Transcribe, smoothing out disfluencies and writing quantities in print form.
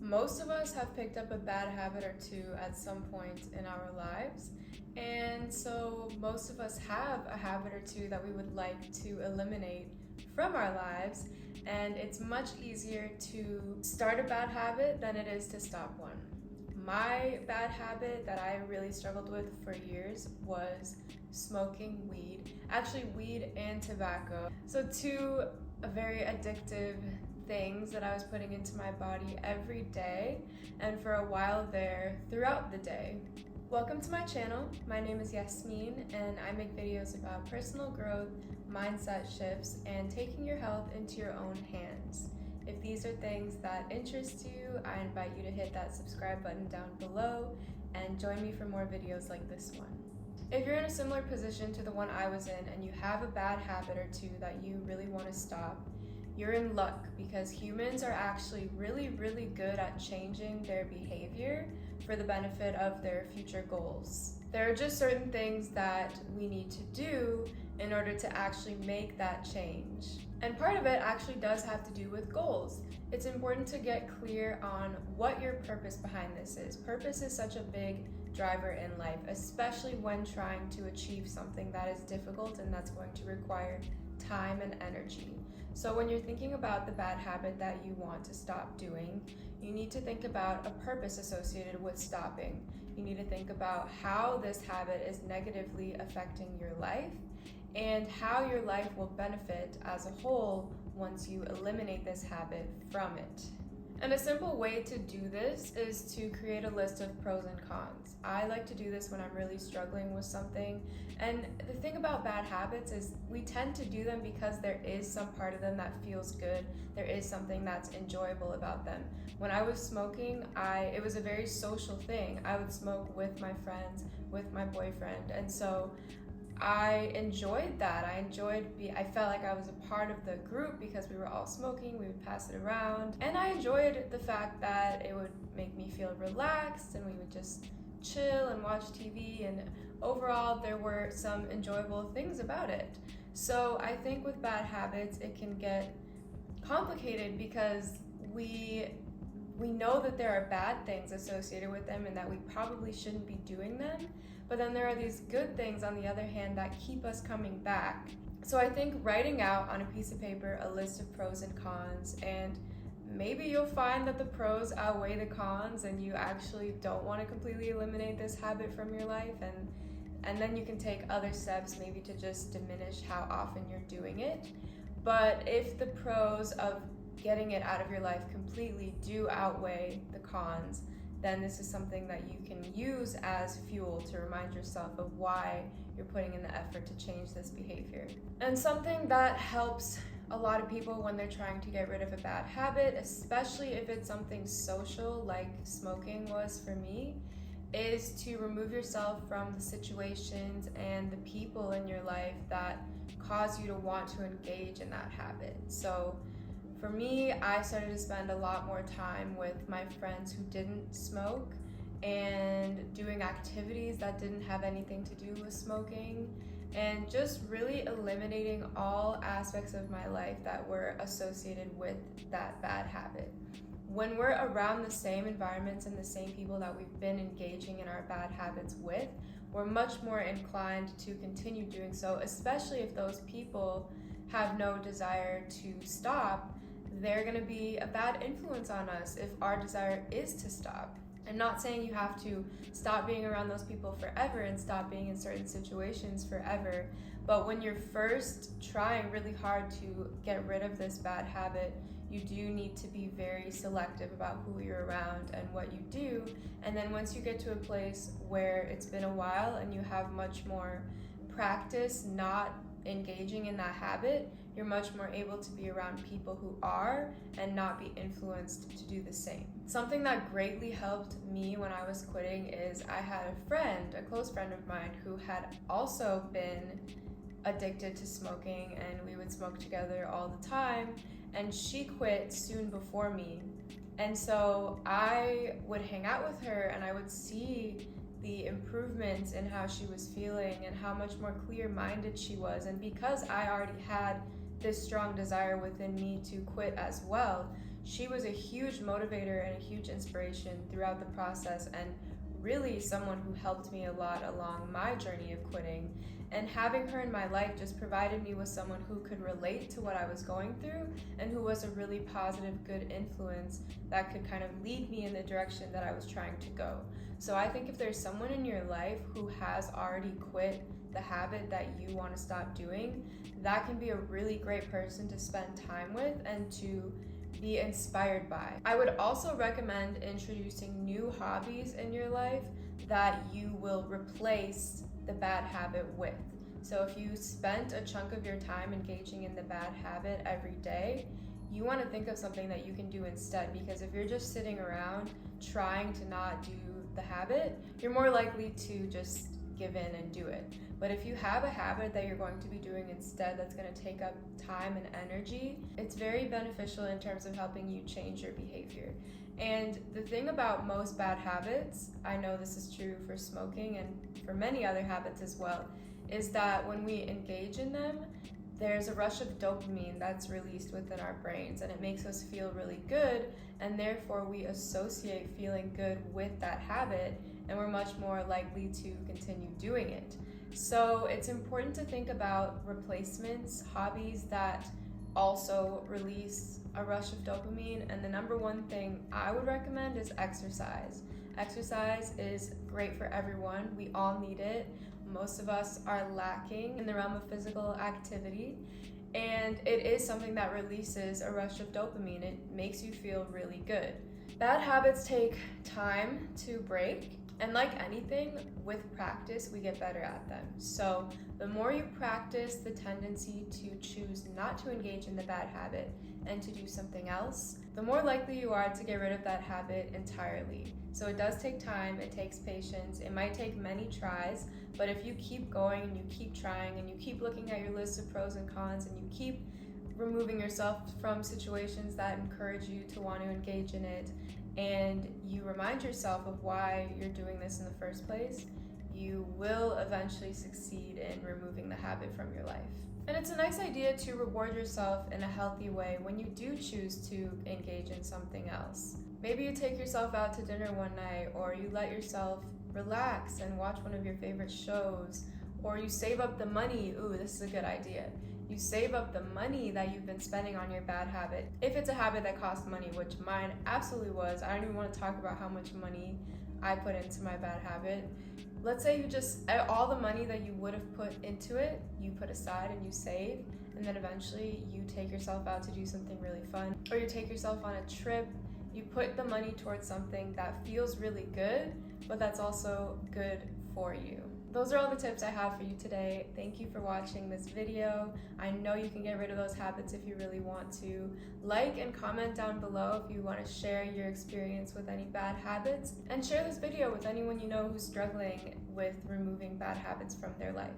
Most of us have picked up a bad habit or two at some point in our lives, and so most of us have a habit or two that we would like to eliminate from our lives, and it's much easier to start a bad habit than it is to stop one. My bad habit that I really struggled with for years was smoking weed, actually weed and tobacco. So two very addictive things that I was putting into my body every day and for a while there throughout the day. Welcome to my channel. My name is Yasmin and I make videos about personal growth, mindset shifts, and taking your health into your own hands. If these are things that interest you, I invite you to hit that subscribe button down below and join me for more videos like this one. If you're in a similar position to the one I was in and you have a bad habit or two that you really want to stop, you're in luck because humans are actually really good at changing their behavior for the benefit of their future goals. There are just certain things that we need to do in order to actually make that change. And part of it actually does have to do with goals. It's important to get clear on what your purpose behind this is. Purpose is such a big driver in life, especially when trying to achieve something that is difficult and that's going to require time and energy. So when you're thinking about the bad habit that you want to stop doing, you need to think about a purpose associated with stopping. You need to think about how this habit is negatively affecting your life and how your life will benefit as a whole once you eliminate this habit from it. And a simple way to do this is to create a list of pros and cons. I like to do this when I'm really struggling with something. And the thing about bad habits is we tend to do them because there is some part of them that feels good. There is something that's enjoyable about them. When I was smoking, it was a very social thing. I would smoke with my friends, with my boyfriend. And so I enjoyed that. I felt like I was a part of the group because we were all smoking, we would pass it around. And I enjoyed the fact that it would make me feel relaxed and we would just chill and watch TV, and overall there were some enjoyable things about it. So I think with bad habits it can get complicated because we know that there are bad things associated with them and that we probably shouldn't be doing them, but then there are these good things on the other hand that keep us coming back. So I think writing out on a piece of paper a list of pros and cons, and maybe you'll find that the pros outweigh the cons and you actually don't want to completely eliminate this habit from your life, and then you can take other steps maybe to just diminish how often you're doing it. But if the pros of getting it out of your life completely do outweigh the cons, then this is something that you can use as fuel to remind yourself of why you're putting in the effort to change this behavior. And something that helps a lot of people when they're trying to get rid of a bad habit, especially if it's something social like smoking was for me, is to remove yourself from the situations and the people in your life that cause you to want to engage in that habit. So for me, I started to spend a lot more time with my friends who didn't smoke and doing activities that didn't have anything to do with smoking, and just really eliminating all aspects of my life that were associated with that bad habit. When we're around the same environments and the same people that we've been engaging in our bad habits with, we're much more inclined to continue doing so, especially if those people have no desire to stop. They're going to be a bad influence on us if our desire is to stop. I'm not saying you have to stop being around those people forever and stop being in certain situations forever, but when you're first trying really hard to get rid of this bad habit, you do need to be very selective about who you're around and what you do. And then once you get to a place where it's been a while and you have much more practice not engaging in that habit, you're much more able to be around people who are and not be influenced to do the same. Something that greatly helped me when I was quitting is I had a friend, a close friend of mine, who had also been addicted to smoking, and we would smoke together all the time, and she quit soon before me. And so I would hang out with her and I would see the improvements in how she was feeling and how much more clear-minded she was. And because I already had this strong desire within me to quit as well, she was a huge motivator and a huge inspiration throughout the process, and really someone who helped me a lot along my journey of quitting. And having her in my life just provided me with someone who could relate to what I was going through and who was a really positive, good influence that could kind of lead me in the direction that I was trying to go. So I think if there's someone in your life who has already quit the habit that you want to stop doing, that can be a really great person to spend time with and to be inspired by. I would also recommend introducing new hobbies in your life that you will replace the bad habit with. So if you spent a chunk of your time engaging in the bad habit every day, you want to think of something that you can do instead, because if you're just sitting around trying to not do the habit, you're more likely to just give in and do it. But if you have a habit that you're going to be doing instead that's going to take up time and energy, it's very beneficial in terms of helping you change your behavior. And the thing about most bad habits, I know this is true for smoking and for many other habits as well, is that when we engage in them, there's a rush of dopamine that's released within our brains, and it makes us feel really good, and therefore we associate feeling good with that habit, and we're much more likely to continue doing it. So it's important to think about replacements, hobbies that also release a rush of dopamine, and the number one thing I would recommend is exercise. Exercise is great for everyone. We all need it. Most of us are lacking in the realm of physical activity, and it is something that releases a rush of dopamine. It makes you feel really good. Bad habits take time to break, and like anything, with practice, we get better at them. So the more you practice the tendency to choose not to engage in the bad habit and to do something else, the more likely you are to get rid of that habit entirely. So it does take time, it takes patience, it might take many tries, but if you keep going and you keep trying and you keep looking at your list of pros and cons and you keep removing yourself from situations that encourage you to want to engage in it, and you remind yourself of why you're doing this in the first place, you will eventually succeed in removing the habit from your life. And it's a nice idea to reward yourself in a healthy way when you do choose to engage in something else. Maybe you take yourself out to dinner one night, or you let yourself relax and watch one of your favorite shows, or you save up the money. Ooh, this is a good idea. You save up the money that you've been spending on your bad habit. If it's a habit that costs money, which mine absolutely was. I don't even want to talk about how much money I put into my bad habit. Let's say you just, all the money that you would have put into it, you put aside and you save, and then eventually you take yourself out to do something really fun, or you take yourself on a trip. You put the money towards something that feels really good, but that's also good for you. Those are all the tips I have for you today. Thank you for watching this video. I know you can get rid of those habits if you really want to. Like and comment down below if you want to share your experience with any bad habits, and share this video with anyone you know who's struggling with removing bad habits from their life.